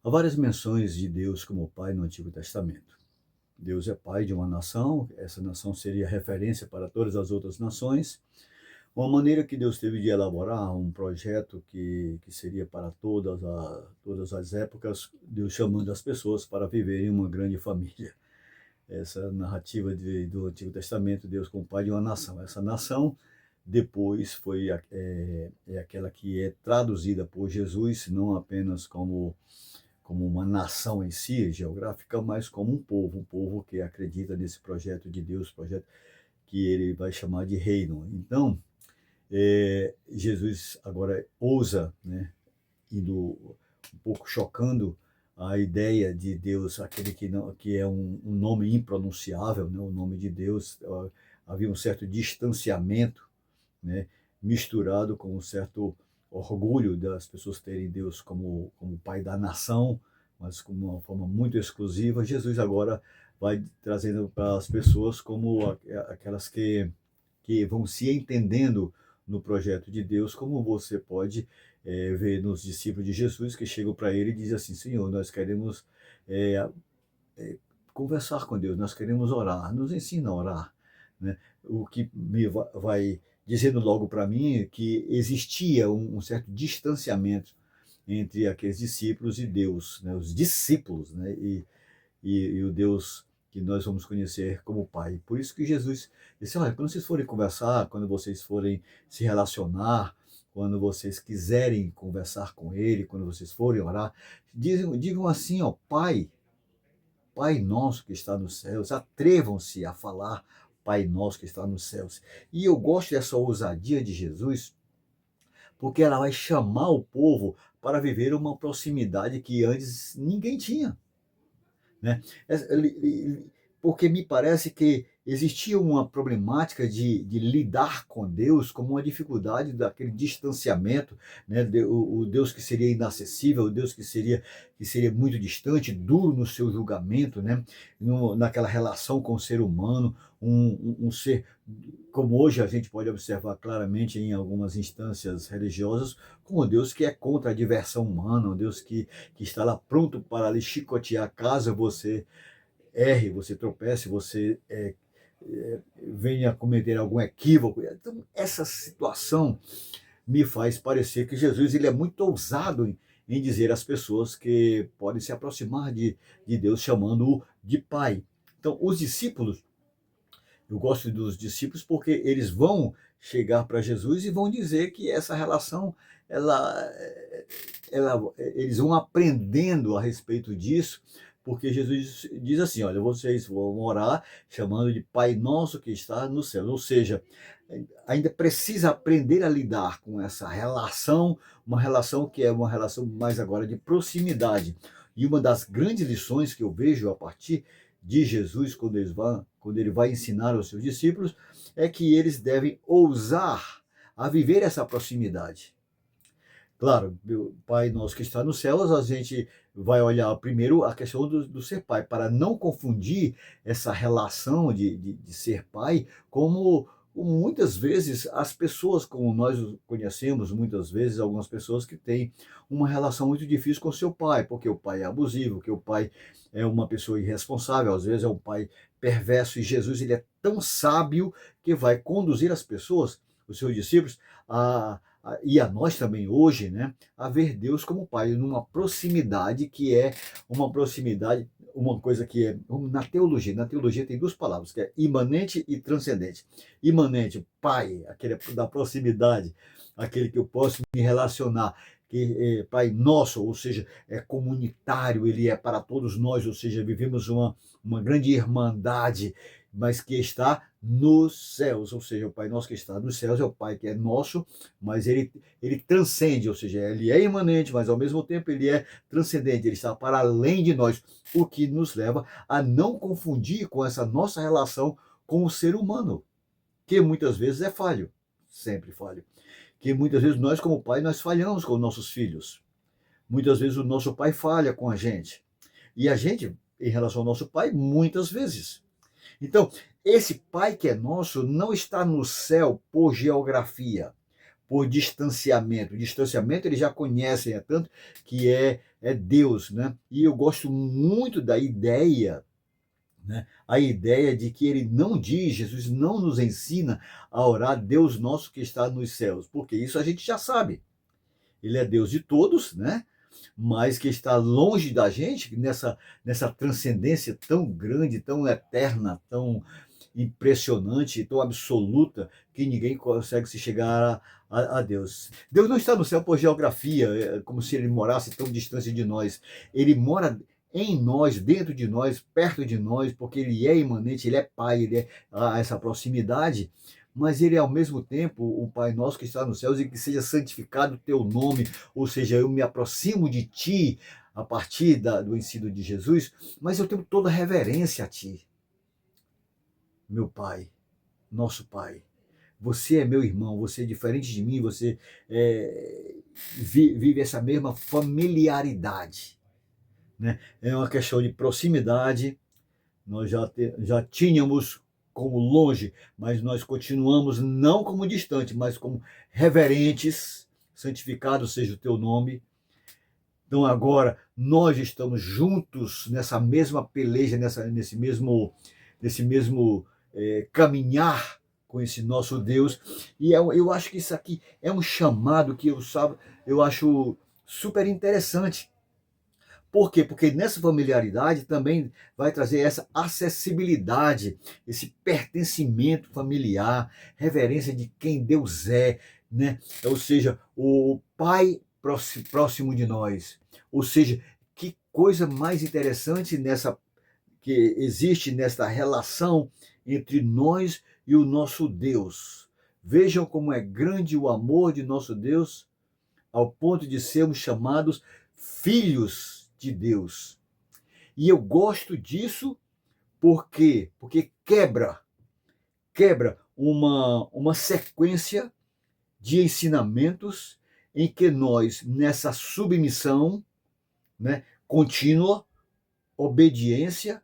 Há várias menções de Deus como Pai no Antigo Testamento. Deus é pai de uma nação, essa nação seria referência para todas as outras nações. Uma maneira que Deus teve de elaborar um projeto que seria para todas as épocas, Deus chamando as pessoas para viverem uma grande família. Essa narrativa do Antigo Testamento, Deus como pai de uma nação. Essa nação depois é aquela que é traduzida por Jesus, não apenas como uma nação em si, geográfica, mas como um povo que acredita nesse projeto de Deus, projeto que ele vai chamar de reino. Então, Jesus agora ousa, né, indo um pouco chocando a ideia de Deus, aquele que não, que é um nome impronunciável, né, o nome de Deus. Havia um certo distanciamento, né, misturado com um certo orgulho das pessoas terem Deus como pai da nação, mas com uma forma muito exclusiva. Jesus agora vai trazendo para as pessoas como aquelas que vão se entendendo no projeto de Deus, como você pode ver nos discípulos de Jesus que chegam para ele e dizem assim: Senhor, nós queremos é, conversar com Deus, nós queremos orar, nos ensina a orar, né? O que me vai dizendo logo para mim que existia um certo distanciamento entre aqueles discípulos e Deus, né? Os discípulos, né? E o Deus que nós vamos conhecer como Pai. Por isso que Jesus disse: olha, quando vocês forem conversar, quando vocês forem se relacionar, quando vocês quiserem conversar com Ele, quando vocês forem orar, digam assim: ó, Pai, Pai nosso que está nos céus. Atrevam-se a falar Pai nosso que está nos céus. E eu gosto dessa ousadia de Jesus, porque ela vai chamar o povo para viver uma proximidade que antes ninguém tinha, né? Porque me parece que existia uma problemática de lidar com Deus como uma dificuldade daquele distanciamento, né? O Deus que seria inacessível, o Deus que seria muito distante, duro no seu julgamento, né? Naquela relação com o ser humano, um ser, como hoje a gente pode observar claramente em algumas instâncias religiosas, como um Deus que é contra a diversão humana, um Deus que está lá pronto para lhe chicotear caso você erre, você tropece, você venha a cometer algum equívoco. Então, essa situação me faz parecer que Jesus ele é muito ousado em dizer às pessoas que podem se aproximar de Deus chamando-o de Pai. Então, os discípulos, eu gosto dos discípulos porque eles vão chegar para Jesus e vão dizer que essa relação, ela, eles vão aprendendo a respeito disso, porque Jesus diz assim: olha, vocês vão orar chamando de Pai Nosso que está no céu. Ou seja, ainda precisa aprender a lidar com essa relação, uma relação que é uma relação mais agora de proximidade. E uma das grandes lições que eu vejo a partir de Jesus, quando ele vai ensinar aos seus discípulos, é que eles devem ousar a viver essa proximidade. Claro, meu Pai nosso que está nos céus, a gente vai olhar primeiro a questão do ser pai, para não confundir essa relação de ser pai, como muitas vezes as pessoas, como nós conhecemos, muitas vezes algumas pessoas que têm uma relação muito difícil com seu pai, porque o pai é abusivo, que o pai é uma pessoa irresponsável, às vezes é um pai perverso, e Jesus ele é tão sábio que vai conduzir as pessoas, os seus discípulos, e a nós também hoje, né, a ver Deus como Pai, numa proximidade que é uma proximidade, uma coisa que é, na teologia tem duas palavras, que é imanente e transcendente. Imanente, Pai, aquele da proximidade, aquele que eu posso me relacionar, que é Pai nosso, ou seja, é comunitário, ele é para todos nós, ou seja, vivemos uma grande irmandade, mas que está nos céus, ou seja, o Pai nosso que está nos céus é o Pai que é nosso, mas ele transcende, ou seja, ele é imanente, mas ao mesmo tempo ele é transcendente, ele está para além de nós, o que nos leva a não confundir com essa nossa relação com o ser humano, que muitas vezes é falho, sempre falho, que muitas vezes nós como pai, nós falhamos com nossos filhos, muitas vezes o nosso pai falha com a gente, e a gente, em relação ao nosso pai, muitas vezes. Então, esse Pai que é nosso não está no céu por geografia, por distanciamento. O distanciamento eles já conhecem, é tanto que é Deus, né? E eu gosto muito da ideia, né? A ideia de que ele não diz, Jesus não nos ensina a orar Deus nosso que está nos céus, porque isso a gente já sabe. Ele é Deus de todos, né? Mas que está longe da gente, nessa transcendência tão grande, tão eterna, tão impressionante, tão absoluta, que ninguém consegue se chegar a Deus. Deus não está no céu por geografia, como se ele morasse tão distante de nós. Ele mora em nós, dentro de nós, perto de nós, porque ele é imanente, ele é Pai, ele é essa proximidade, mas ele é ao mesmo tempo o Pai nosso que está nos céus e que seja santificado o teu nome, ou seja, eu me aproximo de ti a partir do ensino de Jesus, mas eu tenho toda reverência a ti, meu Pai, nosso Pai. Você é meu irmão, você é diferente de mim, você vive essa mesma familiaridade, né? É uma questão de proximidade, nós já tínhamos como longe, mas nós continuamos não como distante, mas como reverentes, santificado seja o teu nome. Então agora nós estamos juntos nessa mesma peleja, nesse mesmo caminhar com esse nosso Deus. E eu acho que isso aqui é um chamado que eu acho super interessante. Por quê? Porque nessa familiaridade também vai trazer essa acessibilidade, esse pertencimento familiar, reverência de quem Deus é, né? Ou seja, o Pai próximo de nós. Ou seja, que coisa mais interessante que existe nesta relação entre nós e o nosso Deus. Vejam como é grande o amor de nosso Deus, ao ponto de sermos chamados filhos de Deus. E eu gosto disso por quê? Porque quebra uma sequência de ensinamentos em que nós, nessa submissão, né, contínua, obediência,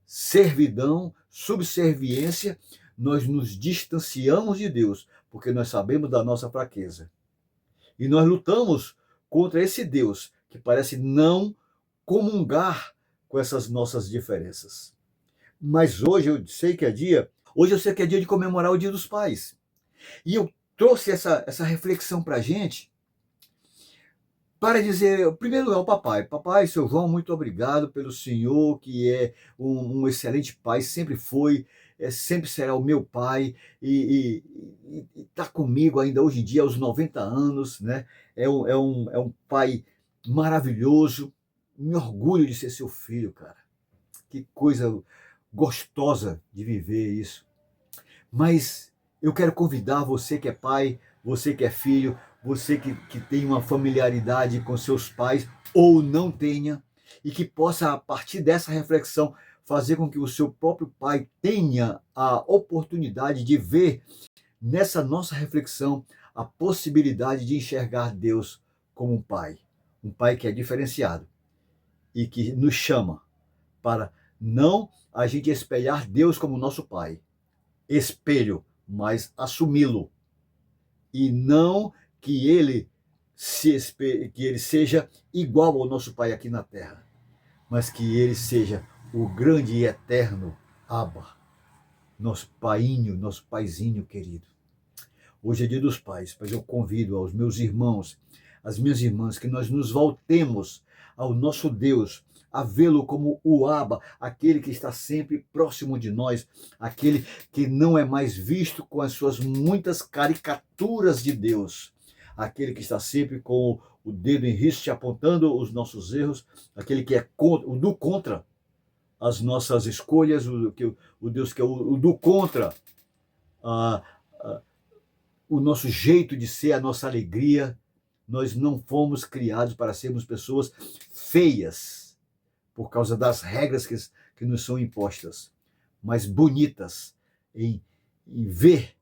servidão, subserviência, nós nos distanciamos de Deus, porque nós sabemos da nossa fraqueza. E nós lutamos contra esse Deus que parece não comungar com essas nossas diferenças. Mas hoje eu sei que é dia de comemorar o Dia dos Pais. E eu trouxe essa reflexão para a gente para dizer, em primeiro lugar, ao papai. Papai, seu João, muito obrigado pelo senhor, que é um excelente pai, sempre foi, sempre será o meu pai, e está comigo ainda hoje em dia, aos 90 anos, né? É um pai maravilhoso, me orgulho de ser seu filho, cara. Que coisa gostosa de viver isso. Mas eu quero convidar você que é pai, você que é filho, você que tem uma familiaridade com seus pais ou não tenha, e que possa, a partir dessa reflexão, fazer com que o seu próprio pai tenha a oportunidade de ver nessa nossa reflexão a possibilidade de enxergar Deus como um pai que é diferenciado e que nos chama para não a gente espelhar Deus como nosso pai, espelho, mas assumi-lo, e não que ele que ele seja igual ao nosso pai aqui na terra, mas que ele seja o grande e eterno Abba, nosso painho, nosso paizinho querido. Hoje é dia dos pais, mas eu convido aos meus irmãos, às minhas irmãs, que nós nos voltemos ao nosso Deus, a vê-lo como o Abba, aquele que está sempre próximo de nós, aquele que não é mais visto com as suas muitas caricaturas de Deus, aquele que está sempre com o dedo em riste apontando os nossos erros, aquele que é o do contra as nossas escolhas, o Deus que é o do contra o nosso jeito de ser, a nossa alegria. Nós não fomos criados para sermos pessoas feias por causa das regras que nos são impostas, mas bonitas em ver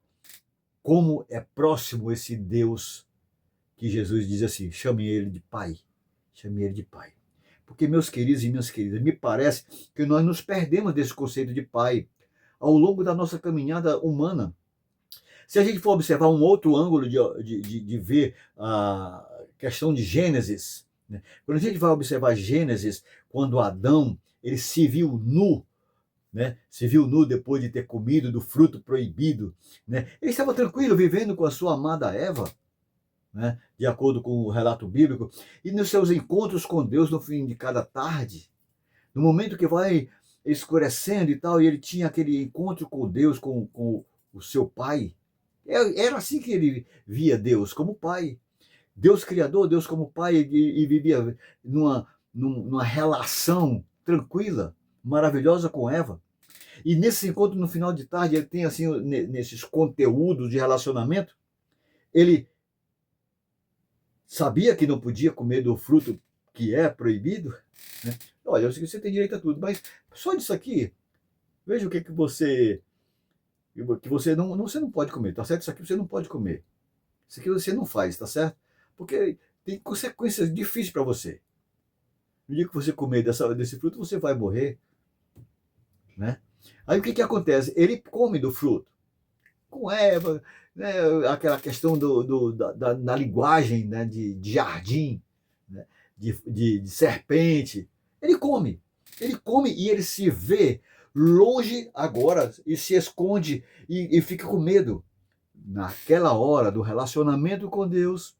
como é próximo esse Deus que Jesus diz assim, chame ele de Pai, chame ele de Pai. Porque, meus queridos e minhas queridas, me parece que nós nos perdemos desse conceito de Pai ao longo da nossa caminhada humana. Se a gente for observar um outro ângulo de ver a questão de Gênesis, né? Quando a gente vai observar Gênesis, quando Adão ele se viu nu, né? Se viu nu depois de ter comido do fruto proibido, né? Ele estava tranquilo vivendo com a sua amada Eva, né? De acordo com o relato bíblico, e nos seus encontros com Deus no fim de cada tarde, no momento que vai escurecendo e tal, e ele tinha aquele encontro com Deus, com o seu pai. Era assim que ele via Deus, como pai. Deus criador, Deus como pai, e vivia numa relação tranquila, maravilhosa com Eva. E nesse encontro, no final de tarde, ele tem assim, nesses conteúdos de relacionamento, ele sabia que não podia comer do fruto que é proibido, né? Olha, eu sei que você tem direito a tudo, mas só disso aqui, veja o que você você não pode comer, tá certo? Isso aqui você não pode comer. Isso aqui você não faz, tá certo? Porque tem consequências difíceis para você. No dia que você comer desse fruto, você vai morrer, né? Aí o que acontece? Ele come do fruto. Com Eva, né? Aquela questão da linguagem, né? De jardim, né? De serpente. Ele come e ele se vê longe agora e se esconde e fica com medo. Naquela hora do relacionamento com Deus,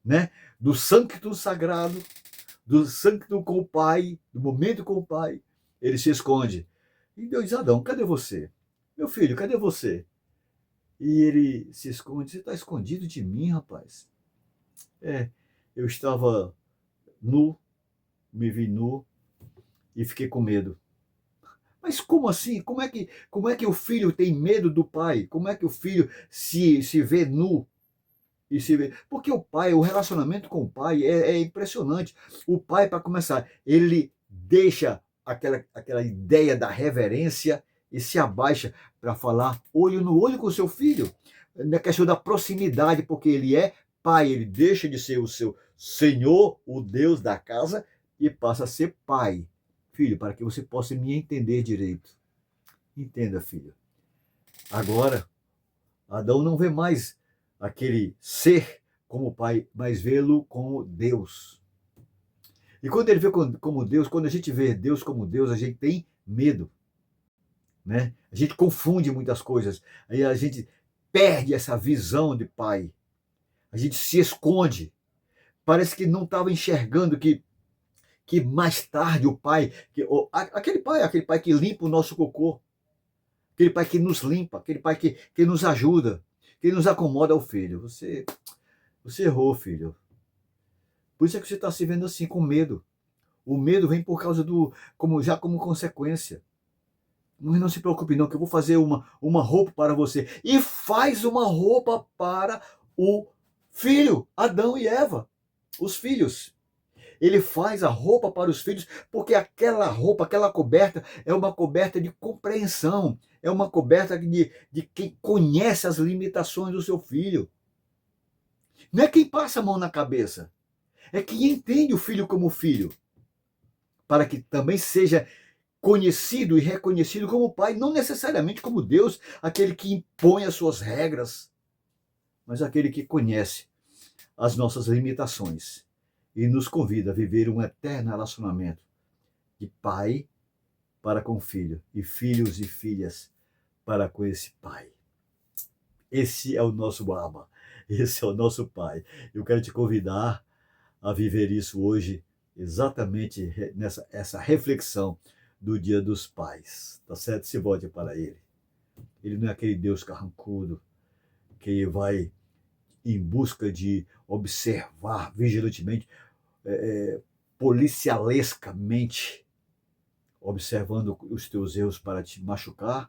né? Do sancto sagrado, do sancto com o Pai, do momento com o Pai, ele se esconde. E Deus diz: Adão, cadê você? Meu filho, cadê você? E ele se esconde. Você está escondido de mim, rapaz? É, eu estava nu, me vi nu e fiquei com medo. Mas como assim? Como é que o filho tem medo do pai? Como é que o filho se vê nu e se vê? Porque o pai, o relacionamento com o pai é impressionante. O pai, para começar, ele deixa aquela ideia da reverência e se abaixa para falar olho no olho com o seu filho. Na questão da proximidade, porque ele é pai, ele deixa de ser o seu senhor, o Deus da casa, e passa a ser pai. Filho, para que você possa me entender direito. Entenda, filho. Agora, Adão não vê mais aquele ser como pai, mas vê-lo como Deus. E quando ele vê como Deus, quando a gente vê Deus como Deus, a gente tem medo, né? A gente confunde muitas coisas. Aí a gente perde essa visão de pai. A gente se esconde. Parece que não estava enxergando que mais tarde o pai, aquele pai que limpa o nosso cocô, aquele pai que nos limpa, aquele pai que nos ajuda, que nos acomoda ao filho. Você errou, filho. Por isso é que você está se vendo assim, com medo. O medo vem por causa como consequência. Mas não se preocupe não, que eu vou fazer uma roupa para você. E faz uma roupa para o filho, Adão e Eva, os filhos. Ele faz a roupa para os filhos, porque aquela roupa, aquela coberta, é uma coberta de compreensão, é uma coberta de quem conhece as limitações do seu filho. Não é quem passa a mão na cabeça, é quem entende o filho como filho, para que também seja conhecido e reconhecido como pai, não necessariamente como Deus, aquele que impõe as suas regras, mas aquele que conhece as nossas limitações e nos convida a viver um eterno relacionamento de pai para com filho e filhos e filhas para com esse pai. Esse é o nosso Abba, esse é o nosso pai. Eu quero te convidar a viver isso hoje, exatamente essa reflexão do Dia dos Pais, tá certo? Se volte para ele. Ele não é aquele Deus carrancudo que vai em busca de observar vigilantemente, policialescamente, observando os teus erros para te machucar,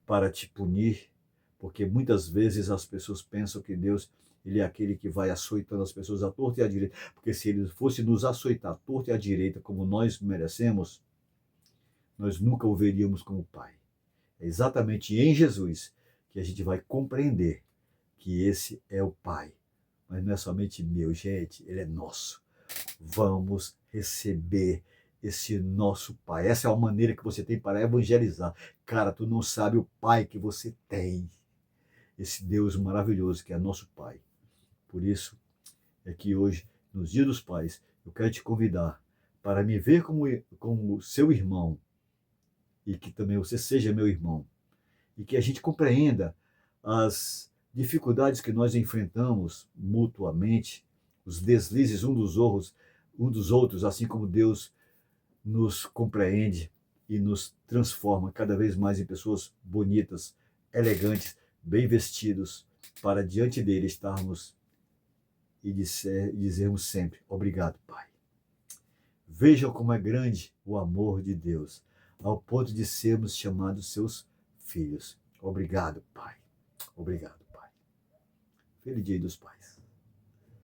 para te punir, porque muitas vezes as pessoas pensam que Deus ele é aquele que vai açoitando as pessoas à torta e à direita, porque se ele fosse nos açoitar à torta e à direita como nós merecemos, nós nunca o veríamos como Pai. É exatamente em Jesus que a gente vai compreender que esse é o Pai. Mas não é somente meu, gente, ele é nosso. Vamos receber esse nosso Pai. Essa é a maneira que você tem para evangelizar. Cara, tu não sabe o Pai que você tem. esse Deus maravilhoso que é nosso Pai. Por isso é que hoje, nos Dias dos Pais, eu quero te convidar para me ver como seu irmão e que também você seja meu irmão e que a gente compreenda as dificuldades que nós enfrentamos mutuamente, os deslizes um dos outros, assim como Deus nos compreende e nos transforma cada vez mais em pessoas bonitas, elegantes, bem vestidos, para diante dele estarmos dizermos sempre: obrigado, Pai. Vejam como é grande o amor de Deus, ao ponto de sermos chamados seus filhos. Obrigado, Pai. Obrigado, Pai. Feliz Dia dos Pais.